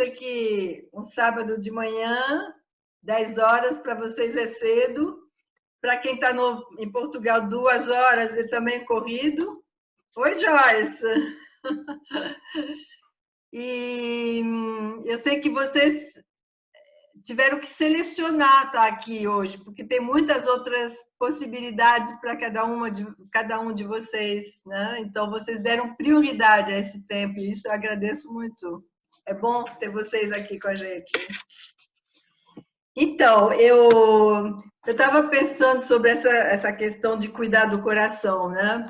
sei que um sábado de manhã, 10 horas, para vocês é cedo. Para quem está em Portugal, 2 horas e também corrido. Oi, Joyce! E eu sei que vocês tiveram que selecionar estar aqui hoje, porque tem muitas outras possibilidades para cada um de vocês, né? Então, vocês deram prioridade a esse tempo, e isso eu agradeço muito. É bom ter vocês aqui com a gente. Então, eu estava pensando sobre essa questão de cuidar do coração, né?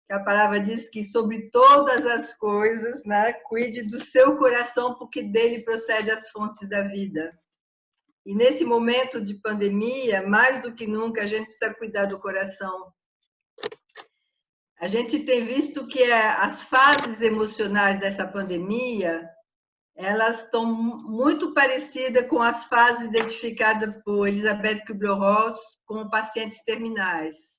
A palavra diz que sobre todas as coisas, né, cuide do seu coração, porque dele procede as fontes da vida. E nesse momento de pandemia, mais do que nunca, a gente precisa cuidar do coração. A gente tem visto que as fases emocionais dessa pandemia, elas estão muito parecidas com as fases identificadas por Elizabeth Kubler-Ross como pacientes terminais.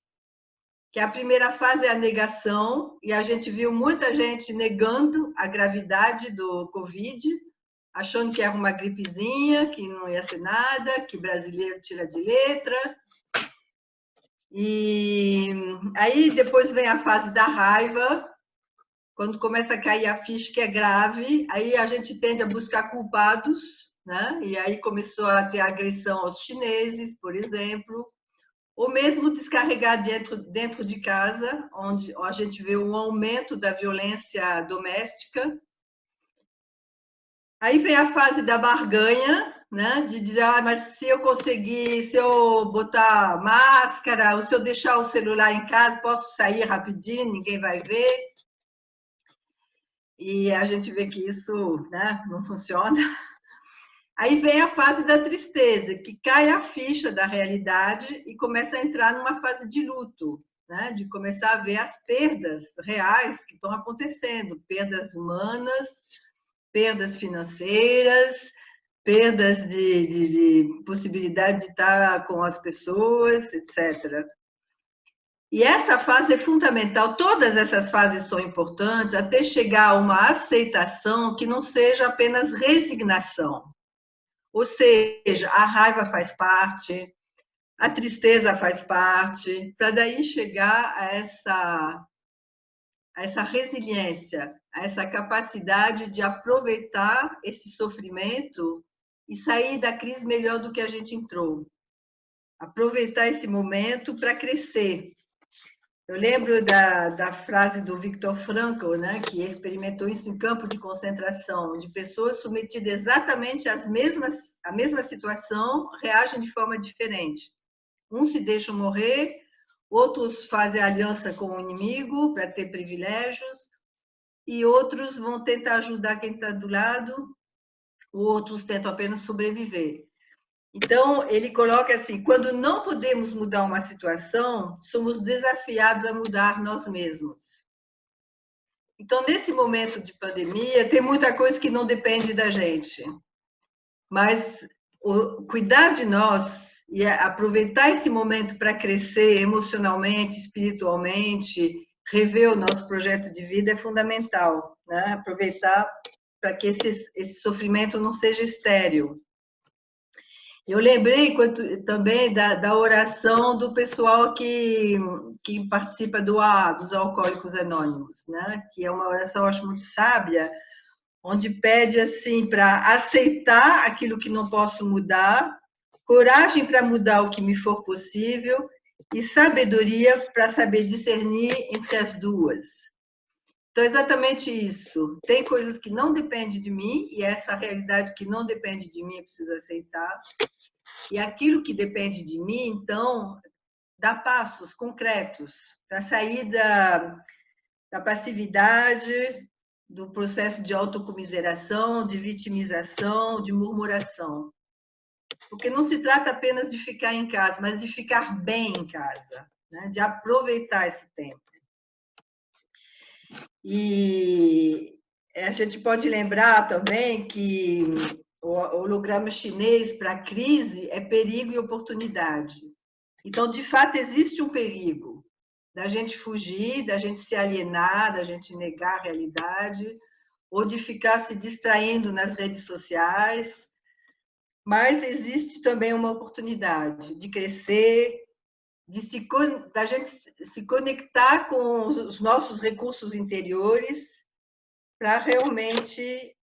Que a primeira fase é a negação, e a gente viu muita gente negando a gravidade do Covid, achando que era uma gripezinha, que não ia ser nada, que brasileiro tira de letra. E aí depois vem a fase da raiva, quando começa a cair a ficha que é grave, aí a gente tende a buscar culpados, né? E aí começou a ter agressão aos chineses, por exemplo, ou mesmo descarregar dentro de casa, onde a gente vê um aumento da violência doméstica. Aí vem a fase da barganha, né? De dizer, mas se eu conseguir, se eu botar máscara, ou se eu deixar o celular em casa, posso sair rapidinho, ninguém vai ver. E a gente vê que isso, né, não funciona. Aí vem a fase da tristeza, que cai a ficha da realidade e começa a entrar numa fase de luto, né? De começar a ver as perdas reais que estão acontecendo, perdas humanas, perdas financeiras, perdas de possibilidade de estar com as pessoas, etc. E essa fase é fundamental, todas essas fases são importantes até chegar a uma aceitação que não seja apenas resignação. Ou seja, a raiva faz parte, a tristeza faz parte, para daí chegar a essa resiliência, a essa capacidade de aproveitar esse sofrimento e sair da crise melhor do que a gente entrou. Aproveitar esse momento para crescer. Eu lembro da frase do Viktor Frankl, né, que experimentou isso em campo de concentração, de pessoas submetidas exatamente à mesma situação, reagem de forma diferente. Uns se deixam morrer, outros fazem aliança com o inimigo para ter privilégios, e outros vão tentar ajudar quem está do lado, outros tentam apenas sobreviver. Então, ele coloca assim, quando não podemos mudar uma situação, somos desafiados a mudar nós mesmos. Então, nesse momento de pandemia, tem muita coisa que não depende da gente. Mas cuidar de nós e aproveitar esse momento para crescer emocionalmente, espiritualmente, rever o nosso projeto de vida é fundamental, né? Aproveitar para que esse sofrimento não seja estéril. Eu lembrei também da oração do pessoal que participa dos Alcoólicos Anônimos, né? Que é uma oração, eu acho, muito sábia, onde pede assim para aceitar aquilo que não posso mudar, coragem para mudar o que me for possível e sabedoria para saber discernir entre as duas. Então, é exatamente isso. Tem coisas que não dependem de mim, e essa realidade que não depende de mim eu preciso aceitar. E aquilo que depende de mim, então, dá passos concretos para sair da passividade, do processo de autocomiseração, de vitimização, de murmuração. Porque não se trata apenas de ficar em casa, mas de ficar bem em casa, né? De aproveitar esse tempo. E a gente pode lembrar também que o holograma chinês para a crise é perigo e oportunidade. Então, de fato, existe um perigo da gente fugir, da gente se alienar, da gente negar a realidade, ou de ficar se distraindo nas redes sociais, mas existe também uma oportunidade de crescer, da gente se conectar com os nossos recursos interiores para realmente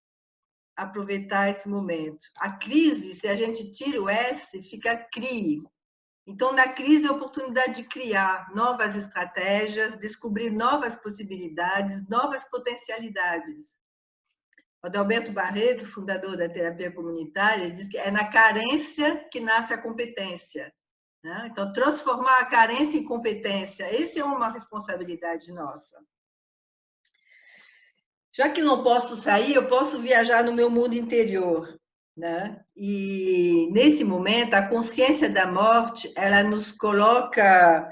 aproveitar esse momento. A crise, se a gente tira o S, fica CRI. Então, na crise, é a oportunidade de criar novas estratégias, descobrir novas possibilidades, novas potencialidades. O Adalberto Barreto, fundador da terapia comunitária, diz que é na carência que nasce a competência. Né? Então, transformar a carência em competência, essa é uma responsabilidade nossa. Já que não posso sair, eu posso viajar no meu mundo interior. Né? E, nesse momento, a consciência da morte, ela nos coloca,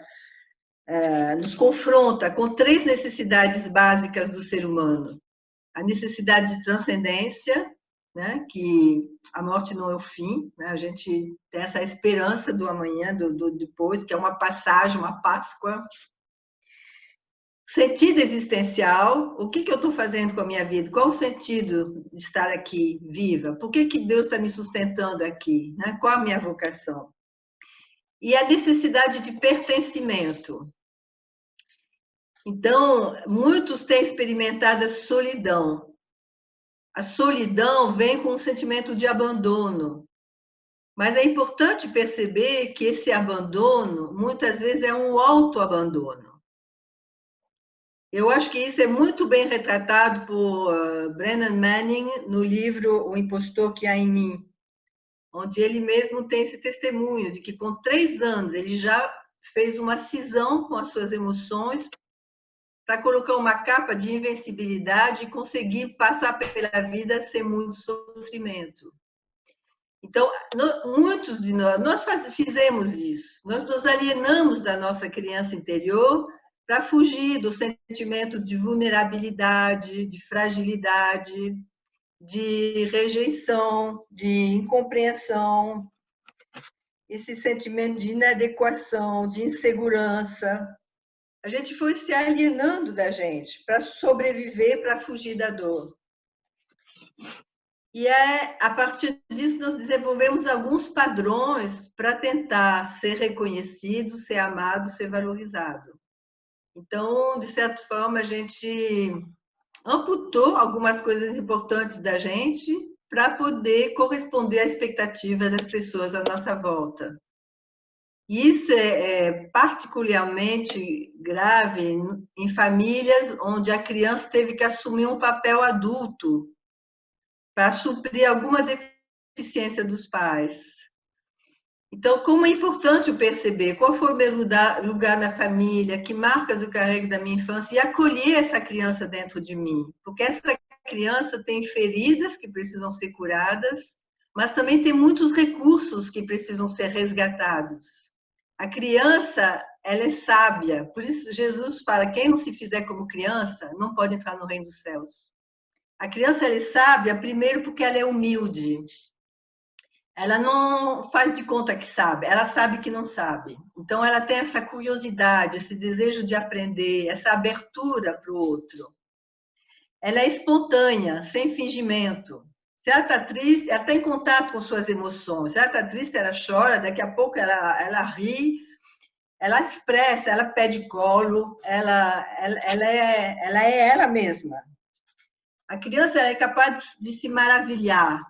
nos confronta com 3 necessidades básicas do ser humano. A necessidade de transcendência, né? Que a morte não é o fim, né? A gente tem essa esperança do amanhã, do depois, que é uma passagem, uma Páscoa. Sentido existencial, o que eu estou fazendo com a minha vida? Qual o sentido de estar aqui viva? Por que Deus está me sustentando aqui? Né? Qual a minha vocação? E a necessidade de pertencimento. Então, muitos têm experimentado a solidão. A solidão vem com um sentimento de abandono. Mas é importante perceber que esse abandono, muitas vezes, é um autoabandono. Eu acho que isso é muito bem retratado por Brennan Manning no livro O Impostor que Há em Mim, onde ele mesmo tem esse testemunho de que com 3 anos ele já fez uma cisão com as suas emoções para colocar uma capa de invencibilidade e conseguir passar pela vida sem muito sofrimento. Então, muitos de nós fizemos isso. Nós nos alienamos da nossa criança interior para fugir do sentimento de vulnerabilidade, de fragilidade, de rejeição, de incompreensão, esse sentimento de inadequação, de insegurança. A gente foi se alienando da gente para sobreviver, para fugir da dor. E a partir disso, nós desenvolvemos alguns padrões para tentar ser reconhecido, ser amado, ser valorizado. Então, de certa forma, a gente amputou algumas coisas importantes da gente para poder corresponder à expectativa das pessoas à nossa volta. Isso é particularmente grave em famílias onde a criança teve que assumir um papel adulto para suprir alguma deficiência dos pais. Então, como é importante eu perceber qual foi o meu lugar na família, que marcas eu carrego da minha infância, e acolher essa criança dentro de mim. Porque essa criança tem feridas que precisam ser curadas, mas também tem muitos recursos que precisam ser resgatados. A criança, ela é sábia. Por isso, Jesus fala, quem não se fizer como criança, não pode entrar no reino dos céus. A criança, ela é sábia, primeiro porque ela é humilde. Ela não faz de conta que sabe, ela sabe que não sabe. Então, ela tem essa curiosidade, esse desejo de aprender, essa abertura para o outro. Ela é espontânea, sem fingimento. Se ela está triste, ela está em contato com suas emoções. Se ela está triste, ela chora, daqui a pouco ela ri, ela expressa, ela pede colo, ela é ela mesma. A criança ela é capaz de se maravilhar.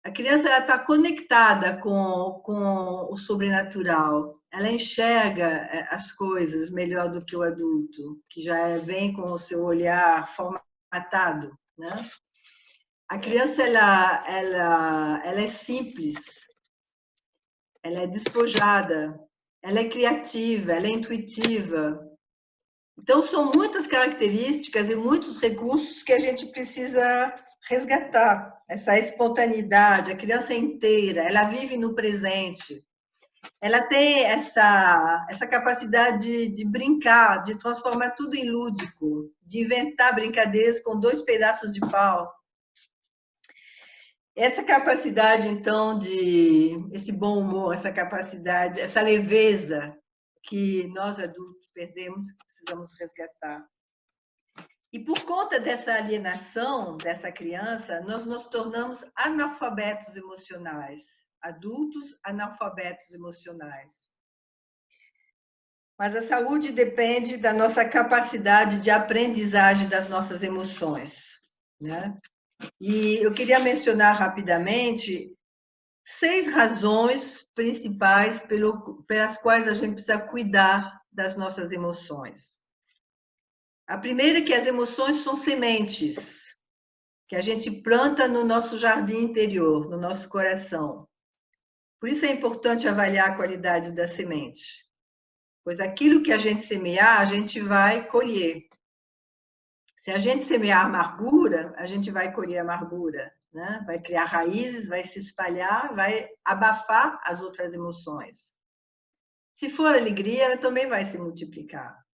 A criança está conectada com o sobrenatural. Ela enxerga as coisas melhor do que o adulto, que já vem com o seu olhar formatado, né? A criança ela é simples, ela é despojada, ela é criativa, ela é intuitiva. Então, são muitas características e muitos recursos que a gente precisa resgatar. Essa espontaneidade, a criança inteira, ela vive no presente. Ela tem essa capacidade de brincar, de transformar tudo em lúdico, de inventar brincadeiras com 2 pedaços de pau. Essa capacidade, então, esse bom humor, essa capacidade, essa leveza que nós adultos perdemos, que precisamos resgatar. E por conta dessa alienação dessa criança, nós nos tornamos analfabetos emocionais, adultos analfabetos emocionais. Mas a saúde depende da nossa capacidade de aprendizagem das nossas emoções, né? E eu queria mencionar rapidamente 6 razões principais pelas quais a gente precisa cuidar das nossas emoções. A primeira é que as emoções são sementes que a gente planta no nosso jardim interior, no nosso coração. Por isso é importante avaliar a qualidade da semente, pois aquilo que a gente semear, a gente vai colher. Se a gente semear amargura, a gente vai colher amargura, né? Vai criar raízes, vai se espalhar, vai abafar as outras emoções. Se for alegria, ela também vai se multiplicar.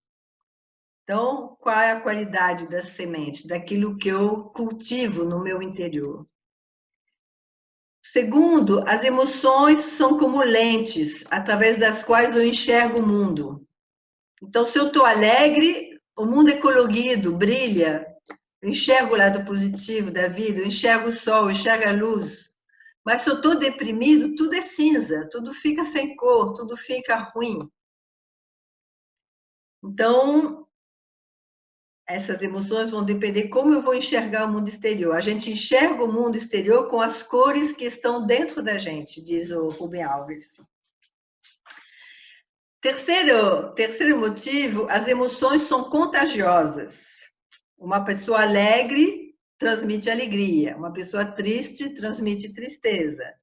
Então, qual é a qualidade da semente, daquilo que eu cultivo no meu interior? Segundo, as emoções são como lentes através das quais eu enxergo o mundo. Então, se eu estou alegre, o mundo é colorido, brilha. Eu enxergo o lado positivo da vida, eu enxergo o sol, eu enxergo a luz. Mas se eu estou deprimido, tudo é cinza, tudo fica sem cor, tudo fica ruim. Então, essas emoções vão depender como eu vou enxergar o mundo exterior. A gente enxerga o mundo exterior com as cores que estão dentro da gente, diz o Rubem Alves. Terceiro motivo, as emoções são contagiosas. Uma pessoa alegre transmite alegria, uma pessoa triste transmite tristeza.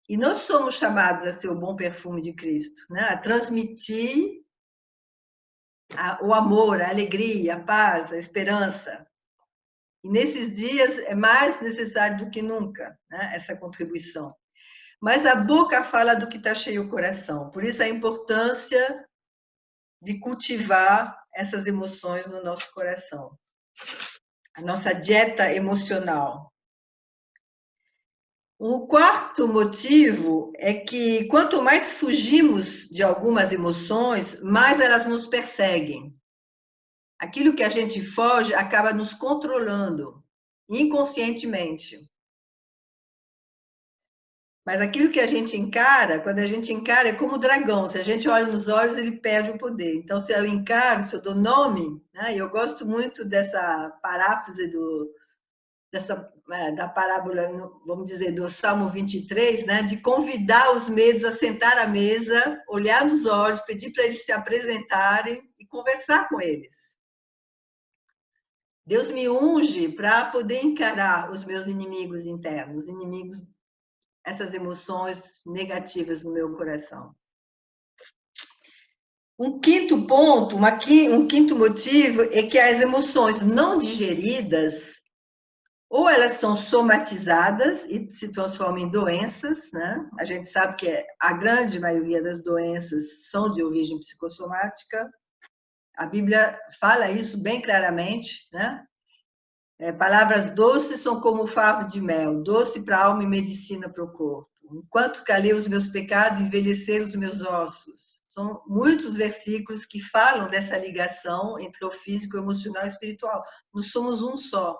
E nós somos chamados a ser o bom perfume de Cristo, né? A transmitir o amor, a alegria, a paz, a esperança. E nesses dias é mais necessário do que nunca, né, essa contribuição. Mas a boca fala do que está cheio o coração. Por isso a importância de cultivar essas emoções no nosso coração. A nossa dieta emocional. O quarto motivo é que quanto mais fugimos de algumas emoções, mais elas nos perseguem. Aquilo que a gente foge acaba nos controlando inconscientemente. Mas aquilo que a gente encara, quando a gente encara, é como o dragão. Se a gente olha nos olhos, ele perde o poder. Então, se eu encaro, se eu dou nome, né? Eu gosto muito dessa paráfrase da parábola, vamos dizer, do Salmo 23, né? De convidar os medos a sentar à mesa, olhar nos olhos, pedir para eles se apresentarem e conversar com eles. Deus me unge para poder encarar os meus inimigos internos, essas emoções negativas no meu coração. Um quinto ponto, um quinto motivo é que as emoções não digeridas, ou elas são somatizadas e se transformam em doenças, né? A gente sabe que a grande maioria das doenças são de origem psicossomática. A Bíblia fala isso bem claramente, né? Palavras doces são como o favo de mel, doce para a alma e medicina para o corpo. Enquanto calei os meus pecados, envelheceram os meus ossos. São muitos versículos que falam dessa ligação entre o físico, o emocional e o espiritual. Nós somos um só.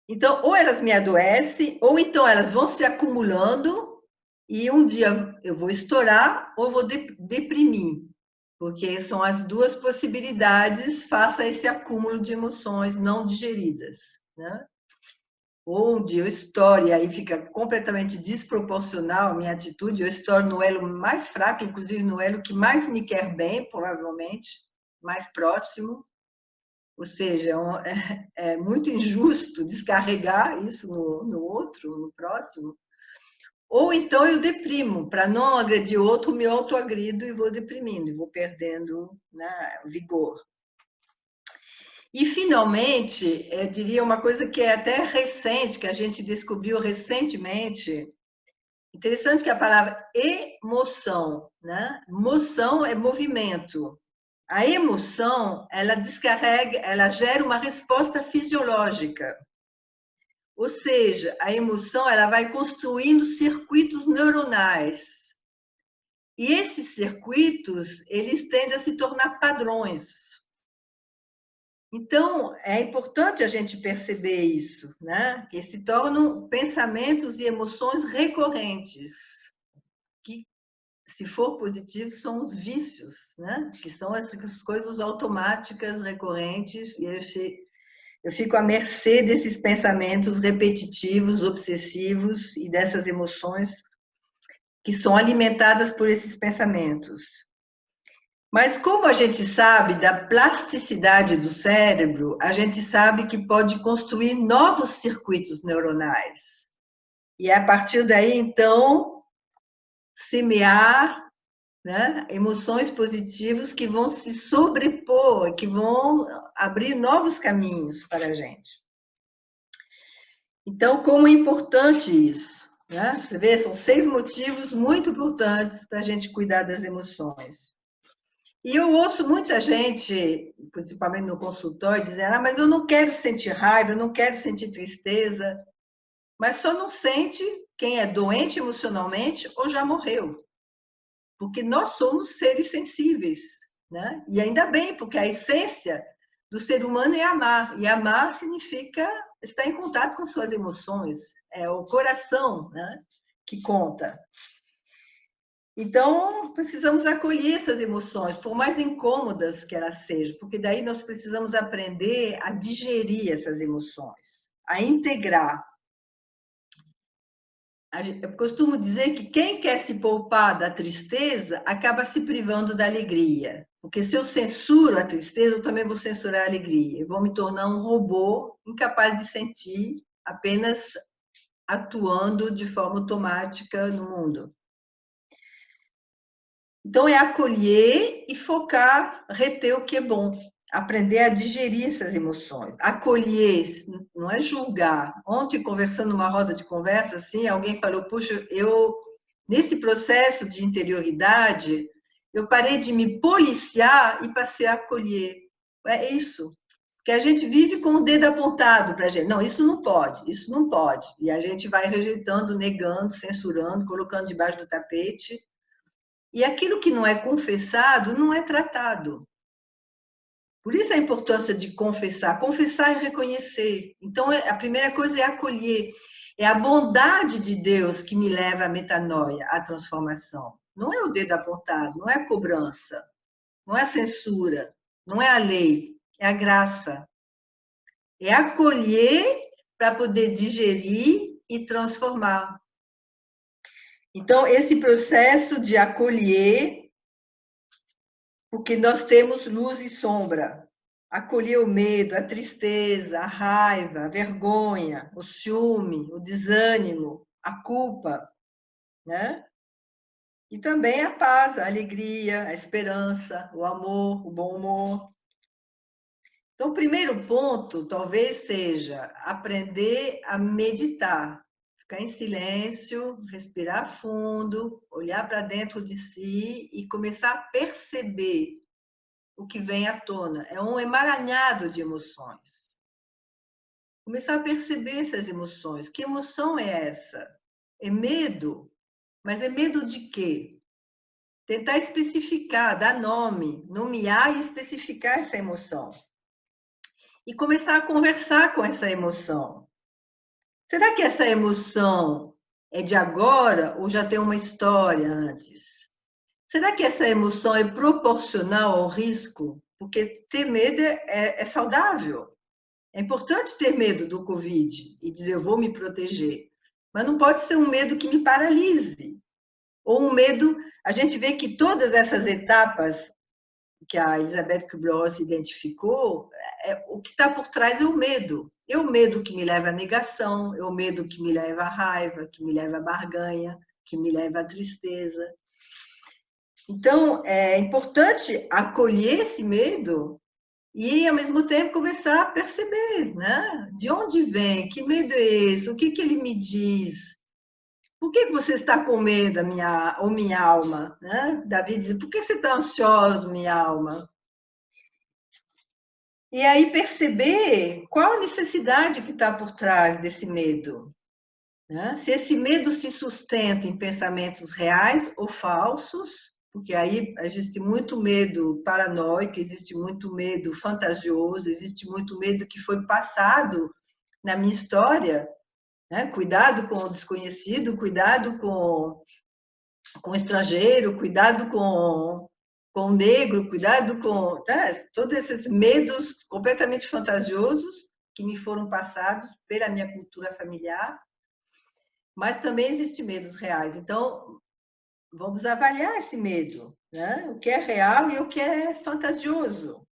Então, ou elas me adoecem, ou então elas vão se acumulando e um dia eu vou estourar ou vou deprimir. Porque são as duas possibilidades face a esse acúmulo de emoções não digeridas, né? Ou um dia eu estouro e aí fica completamente desproporcional a minha atitude, eu estouro no elo mais fraco, inclusive no elo que mais me quer bem, provavelmente, mais próximo. Ou seja, é muito injusto descarregar isso no outro, no próximo. Ou então eu deprimo, para não agredir o outro, me autoagrido e vou deprimindo, e vou perdendo, né, vigor. E, finalmente, eu diria uma coisa que é até recente, que a gente descobriu recentemente. Interessante que a palavra emoção, né? Moção é movimento. A emoção, ela descarrega, ela gera uma resposta fisiológica. Ou seja, a emoção ela vai construindo circuitos neuronais. E esses circuitos, eles tendem a se tornar padrões. Então, é importante a gente perceber isso, né? Que se tornam pensamentos e emoções recorrentes, que, se for positivo, são os vícios, né? Que são as coisas automáticas recorrentes, e eu fico à mercê desses pensamentos repetitivos, obsessivos e dessas emoções que são alimentadas por esses pensamentos. Mas como a gente sabe da plasticidade do cérebro, a gente sabe que pode construir novos circuitos neuronais. E a partir daí, então, semear, né, emoções positivas que vão se sobrepor, que vão abrir novos caminhos para a gente. Então, como é importante isso, né? Você vê, são 6 motivos muito importantes para a gente cuidar das emoções. E eu ouço muita gente, principalmente no consultório, dizendo: mas eu não quero sentir raiva, eu não quero sentir tristeza. Mas só não sente quem é doente emocionalmente ou já morreu. Porque nós somos seres sensíveis, né? E ainda bem, porque a essência do ser humano é amar. E amar significa estar em contato com suas emoções. É o coração, né, que conta. Então, precisamos acolher essas emoções, por mais incômodas que elas sejam, porque daí nós precisamos aprender a digerir essas emoções, a integrar. Eu costumo dizer que quem quer se poupar da tristeza acaba se privando da alegria. Porque se eu censuro a tristeza, eu também vou censurar a alegria. Eu vou me tornar um robô incapaz de sentir, apenas atuando de forma automática no mundo. Então, é acolher e focar, reter o que é bom. Aprender a digerir essas emoções. Acolher, não é julgar. Ontem, conversando numa roda de conversa, assim, alguém falou: puxa, nesse processo de interioridade, eu parei de me policiar e passei a acolher. É isso. Porque a gente vive com o dedo apontado para a gente. Não, isso não pode, isso não pode. E a gente vai rejeitando, negando, censurando, colocando debaixo do tapete. E aquilo que não é confessado não é tratado. Por isso a importância de confessar. Confessar é reconhecer. Então, a primeira coisa é acolher. É a bondade de Deus que me leva à metanoia, à transformação. Não é o dedo apontado, não é a cobrança, não é a censura, não é a lei, é a graça. É acolher para poder digerir e transformar. Então, esse processo de acolher, porque nós temos luz e sombra. Acolher o medo, a tristeza, a raiva, a vergonha, o ciúme, o desânimo, a culpa, né? E também a paz, a alegria, a esperança, o amor, o bom humor. Então, o primeiro ponto talvez seja aprender a meditar, ficar em silêncio, respirar fundo, olhar para dentro de si e começar a perceber o que vem à tona. É um emaranhado de emoções. Começar a perceber essas emoções. Que emoção é essa? É medo? Mas é medo de quê? Tentar especificar, dar nome, nomear e especificar essa emoção. E começar a conversar com essa emoção. Será que essa emoção é de agora ou já tem uma história antes? Será que essa emoção é proporcional ao risco? Porque ter medo é saudável. É importante ter medo do Covid e dizer: eu vou me proteger. Mas não pode ser um medo que me paralise. Ou um medo... A gente vê que todas essas etapas que a Elizabeth Kubler-Ross identificou, o que está por trás é o medo. É o medo que me leva à negação, é o medo que me leva à raiva, que me leva à barganha, que me leva à tristeza. Então, é importante acolher esse medo e, ao mesmo tempo, começar a perceber, né? De onde vem? Que medo é esse? O que ele me diz? Por que você está com medo, minha alma? Né? Davi diz: por que você está ansiosa, minha alma? E aí perceber qual a necessidade que está por trás desse medo. Né? Se esse medo se sustenta em pensamentos reais ou falsos, porque aí existe muito medo paranoico, existe muito medo fantasioso, existe muito medo que foi passado na minha história, né? Cuidado com o desconhecido, cuidado com o estrangeiro, cuidado com o negro, cuidado com, tá? Todos esses medos completamente fantasiosos que me foram passados pela minha cultura familiar, mas também existem medos reais. Então, vamos avaliar esse medo, né? O que é real e o que é fantasioso.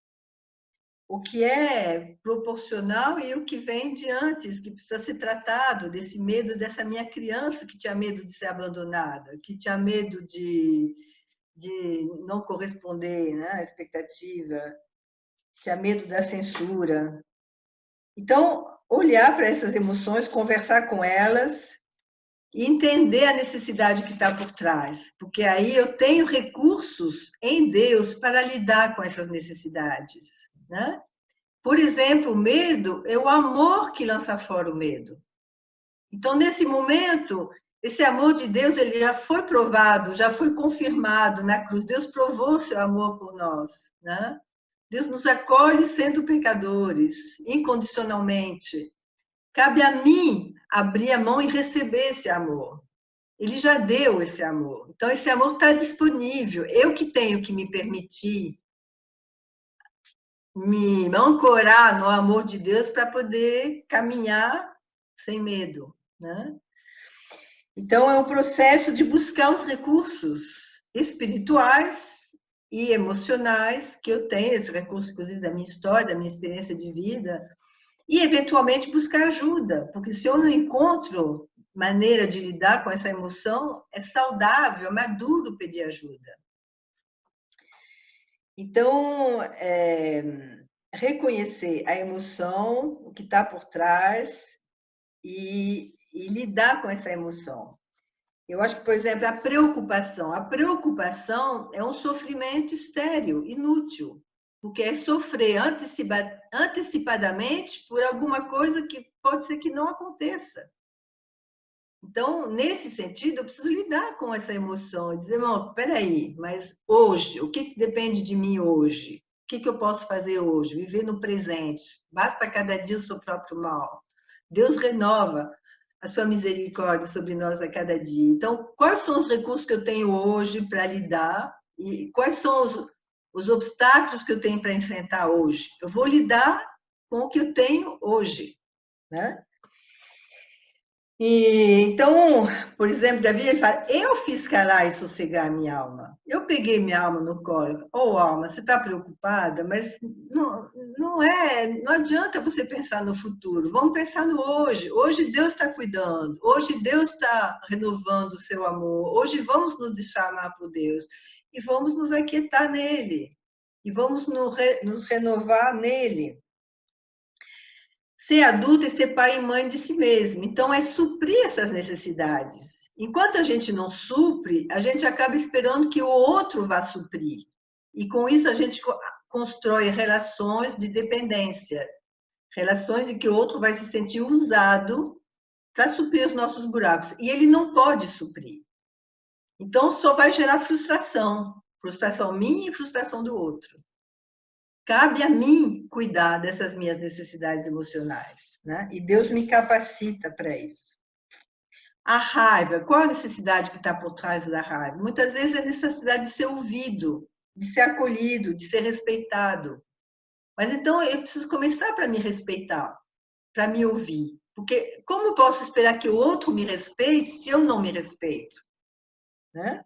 O que é proporcional e o que vem de antes, que precisa ser tratado, desse medo dessa minha criança que tinha medo de ser abandonada, que tinha medo de não corresponder, né, à expectativa, tinha medo da censura. Então, olhar para essas emoções, conversar com elas e entender a necessidade que está por trás, porque aí eu tenho recursos em Deus para lidar com essas necessidades, né? Por exemplo, o medo é o amor que lança fora o medo. Então, nesse momento, esse amor de Deus ele já foi provado, já foi confirmado na cruz. Deus provou seu amor por nós, né? Deus nos acolhe sendo pecadores, incondicionalmente. Cabe a mim abrir a mão e receber esse amor. Ele já deu esse amor. Então, esse amor está disponível. Eu que tenho que me permitir me ancorar no amor de Deus para poder caminhar sem medo, né? Então, é um processo de buscar os recursos espirituais e emocionais que eu tenho, esse recurso, inclusive, da minha história, da minha experiência de vida, e, eventualmente, buscar ajuda, porque se eu não encontro maneira de lidar com essa emoção, é saudável, é maduro pedir ajuda. Então, reconhecer a emoção, o que está por trás e lidar com essa emoção. Eu acho que, por exemplo, a preocupação é um sofrimento estéril, inútil, porque é sofrer antecipadamente por alguma coisa que pode ser que não aconteça. Então, nesse sentido, eu preciso lidar com essa emoção e dizer, não, peraí, mas hoje, o que depende de mim hoje? O que eu posso fazer hoje? Viver no presente. Basta cada dia o seu próprio mal. Deus renova a sua misericórdia sobre nós a cada dia. Então, quais são os recursos que eu tenho hoje para lidar e quais são os obstáculos que eu tenho para enfrentar hoje? Eu vou lidar com o que eu tenho hoje, né? E, então, por exemplo, Davi ele fala, eu fiz calar e sossegar a minha alma. Eu peguei minha alma no colo. Ô, alma, você está preocupada? Mas não adianta você pensar no futuro. Vamos pensar no hoje. Hoje Deus está cuidando. Hoje Deus está renovando o seu amor. Hoje vamos nos chamar por Deus. E vamos nos aquietar nele. E vamos nos renovar nele. Ser adulto é ser pai e mãe de si mesmo. Então, é suprir essas necessidades. Enquanto a gente não supre, a gente acaba esperando que o outro vá suprir. E com isso, a gente constrói relações de dependência. Relações em que o outro vai se sentir usado para suprir os nossos buracos. E ele não pode suprir. Então, só vai gerar frustração. Frustração minha e frustração do outro. Cabe a mim cuidar dessas minhas necessidades emocionais, né? E Deus me capacita para isso. A raiva, qual a necessidade que está por trás da raiva? Muitas vezes é a necessidade de ser ouvido, de ser acolhido, de ser respeitado. Mas então eu preciso começar para me respeitar, para me ouvir. Porque como posso esperar que o outro me respeite se eu não me respeito? Né?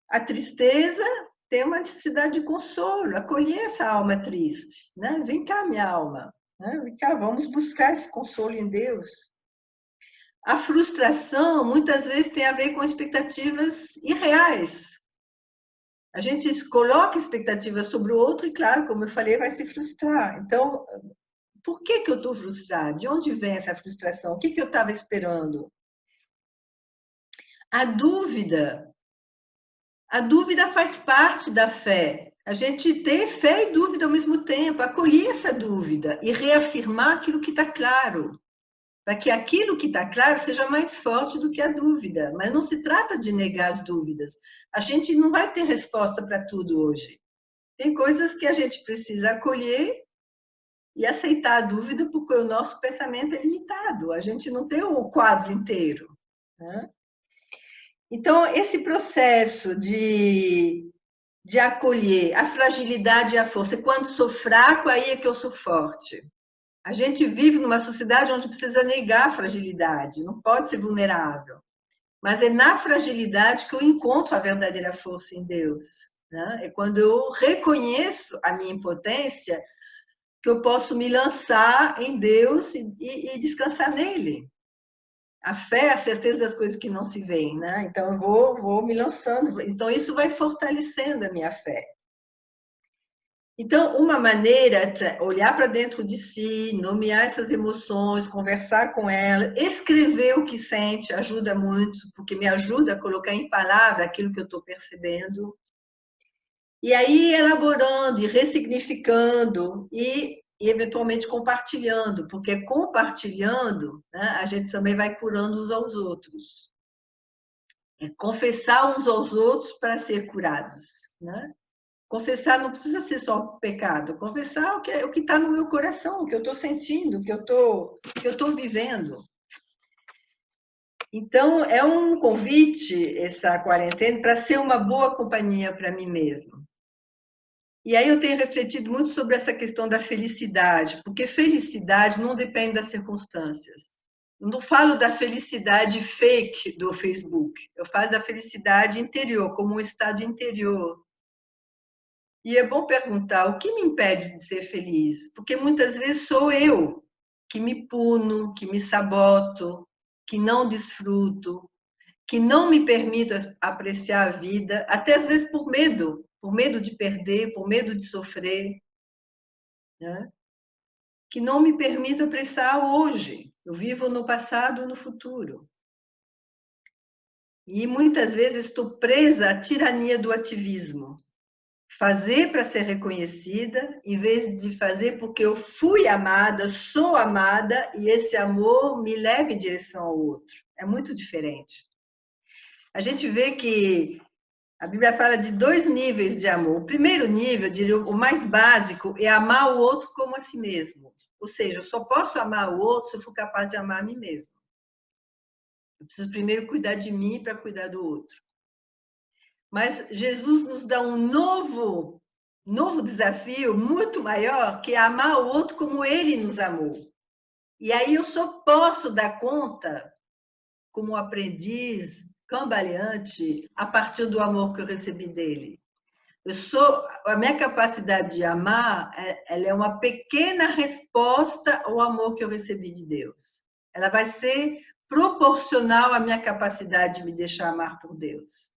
A tristeza tem uma necessidade de consolo, acolher essa alma triste, né? Vem cá, minha alma, né? Vem cá, vamos buscar esse consolo em Deus. A frustração, muitas vezes, tem a ver com expectativas irreais. A gente coloca expectativas sobre o outro e, claro, como eu falei, vai se frustrar. Então, por que eu estou frustrada? De onde vem essa frustração? O que eu estava esperando? A dúvida faz parte da fé. A gente ter fé e dúvida ao mesmo tempo, acolher essa dúvida e reafirmar aquilo que está claro. para que aquilo que está claro seja mais forte do que a dúvida. Mas não se trata de negar as dúvidas. A gente não vai ter resposta para tudo hoje. Tem coisas que a gente precisa acolher e aceitar a dúvida, porque o nosso pensamento é limitado. A gente não tem o quadro inteiro, né? Então, esse processo de acolher a fragilidade e a força. E quando sou fraco, aí é que eu sou forte. A gente vive numa sociedade onde precisa negar a fragilidade, não pode ser vulnerável. Mas é na fragilidade que eu encontro a verdadeira força em Deus, né? É quando eu reconheço a minha impotência que eu posso me lançar em Deus e descansar nele. A fé é a certeza das coisas que não se veem, né? Então eu vou me lançando. Então isso vai fortalecendo a minha fé. Então, uma maneira é olhar para dentro de si, nomear essas emoções, conversar com ela, escrever o que sente, ajuda muito, porque me ajuda a colocar em palavra aquilo que eu estou percebendo. E aí, elaborando e ressignificando e eventualmente compartilhando, porque compartilhando, né, a gente também vai curando uns aos outros. É confessar uns aos outros para ser curados, né? Confessar não precisa ser só pecado. Confessar o que está no meu coração, o que eu estou sentindo, o que eu estou vivendo. Então, é um convite, essa quarentena, para ser uma boa companhia para mim mesmo. E aí eu tenho refletido muito sobre essa questão da felicidade, porque felicidade não depende das circunstâncias. Não falo da felicidade fake do Facebook, eu falo da felicidade interior, como um estado interior. E é bom perguntar, o que me impede de ser feliz? Porque muitas vezes sou eu que me puno, que me saboto, que não desfruto, que não me permito apreciar a vida, até às vezes por medo de perder, por medo de sofrer, né? Que não me permito apreciar hoje. Eu vivo no passado e no futuro. E muitas vezes estou presa à tirania do ativismo. Fazer para ser reconhecida, em vez de fazer porque eu fui amada, sou amada, e esse amor me leva em direção ao outro. É muito diferente. A gente vê que a Bíblia fala de 2 níveis de amor. O primeiro nível, eu diria, o mais básico, é amar o outro como a si mesmo. Ou seja, eu só posso amar o outro se eu for capaz de amar a mim mesmo. Eu preciso primeiro cuidar de mim para cuidar do outro. Mas Jesus nos dá um novo desafio muito maior, que é amar o outro como ele nos amou. E aí eu só posso dar conta, como aprendiz cambaleante, a partir do amor que eu recebi dele. A minha capacidade de amar, ela é uma pequena resposta ao amor que eu recebi de Deus. Ela vai ser proporcional à minha capacidade de me deixar amar por Deus.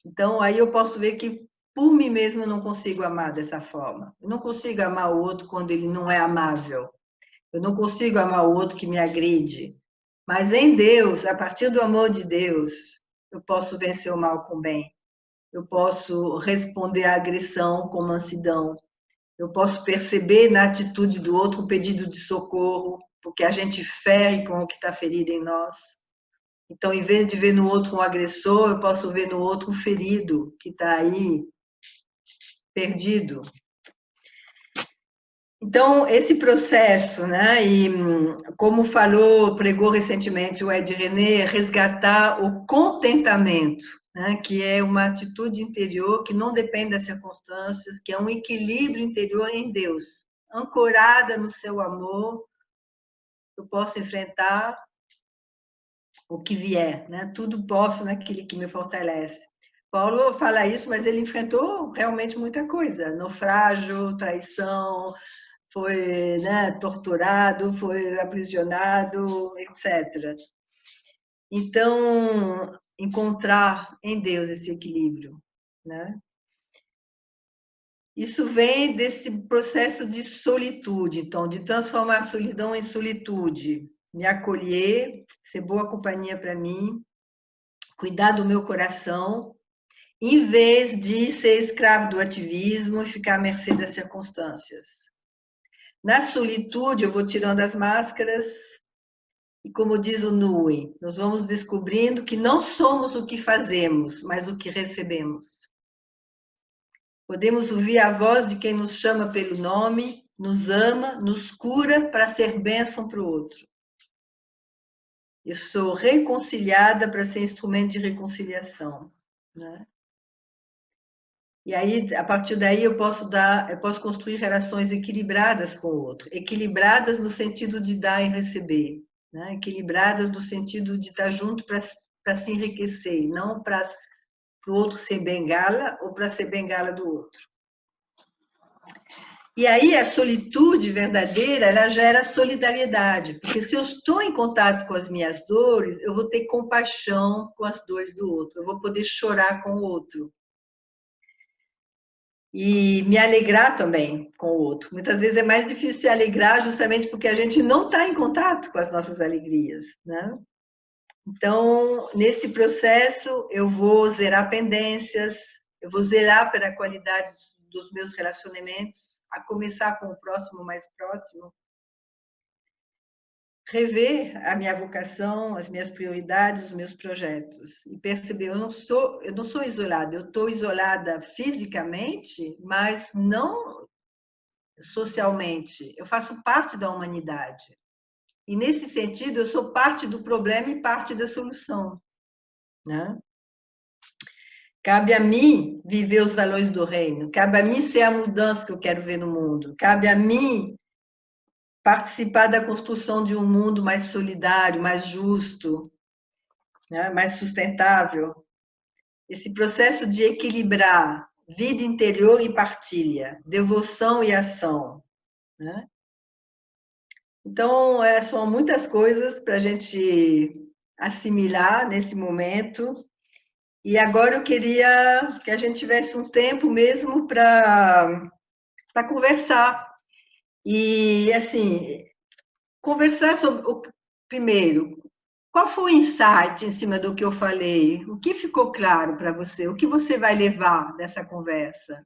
Então, aí eu posso ver que por mim mesmo eu não consigo amar dessa forma. Eu não consigo amar o outro quando ele não é amável. Eu não consigo amar o outro que me agride. Mas em Deus, a partir do amor de Deus, eu posso vencer o mal com o bem. Eu posso responder à agressão com mansidão. Eu posso perceber na atitude do outro um pedido de socorro, porque a gente fere com o que está ferido em nós. Então, em vez de ver no outro um agressor, eu posso ver no outro um ferido que está aí, perdido. Então, esse processo, né? E como pregou recentemente o Ed René, resgatar o contentamento, né? Que é uma atitude interior que não depende das circunstâncias, que é um equilíbrio interior em Deus, ancorada no seu amor. Eu posso enfrentar o que vier, né? Tudo posso naquele que me fortalece. Paulo fala isso, mas ele enfrentou realmente muita coisa: naufrágio, traição, foi, né, torturado, foi aprisionado, etc. Então, encontrar em Deus esse equilíbrio, né? Isso vem desse processo de solitude, então, de transformar a solidão em solitude, me acolher, ser boa companhia para mim, cuidar do meu coração, em vez de ser escravo do ativismo e ficar à mercê das circunstâncias. Na solitude, eu vou tirando as máscaras, E como diz o Nui, nós vamos descobrindo que não somos o que fazemos, mas o que recebemos. Podemos ouvir a voz de quem nos chama pelo nome, nos ama, nos cura para ser bênção para o outro. Eu sou reconciliada para ser instrumento de reconciliação, né? E aí, a partir daí, eu posso construir relações equilibradas com o outro, equilibradas no sentido de dar e receber, né? Equilibradas no sentido de estar junto para se enriquecer, não para o outro ser bengala ou para ser bengala do outro. E aí a solitude verdadeira, ela gera solidariedade, porque se eu estou em contato com as minhas dores, eu vou ter compaixão com as dores do outro, eu vou poder chorar com o outro. E me alegrar também com o outro. Muitas vezes é mais difícil se alegrar justamente porque a gente não está em contato com as nossas alegrias, né? Então, nesse processo, eu vou zerar pendências, eu vou zerar pela qualidade dos meus relacionamentos, a começar com o próximo mais próximo, rever a minha vocação, as minhas prioridades, os meus projetos e perceber, eu não sou isolada, eu estou isolada fisicamente, mas não socialmente. Eu faço parte da humanidade. E nesse sentido, eu sou parte do problema e parte da solução, né? Cabe a mim viver os valores do reino, cabe a mim ser a mudança que eu quero ver no mundo, cabe a mim participar da construção de um mundo mais solidário, mais justo, né? Mais sustentável. Esse processo de equilibrar vida interior e partilha, devoção e ação, né? Então, são muitas coisas para a gente assimilar nesse momento. E agora eu queria que a gente tivesse um tempo mesmo para conversar. E, assim, conversar sobre, primeiro, qual foi o insight em cima do que eu falei? O que ficou claro para você? O que você vai levar dessa conversa?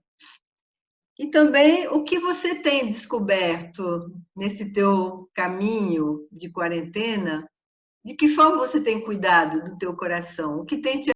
E também o que você tem descoberto nesse teu caminho de quarentena? De que forma você tem cuidado do teu coração? O que tem te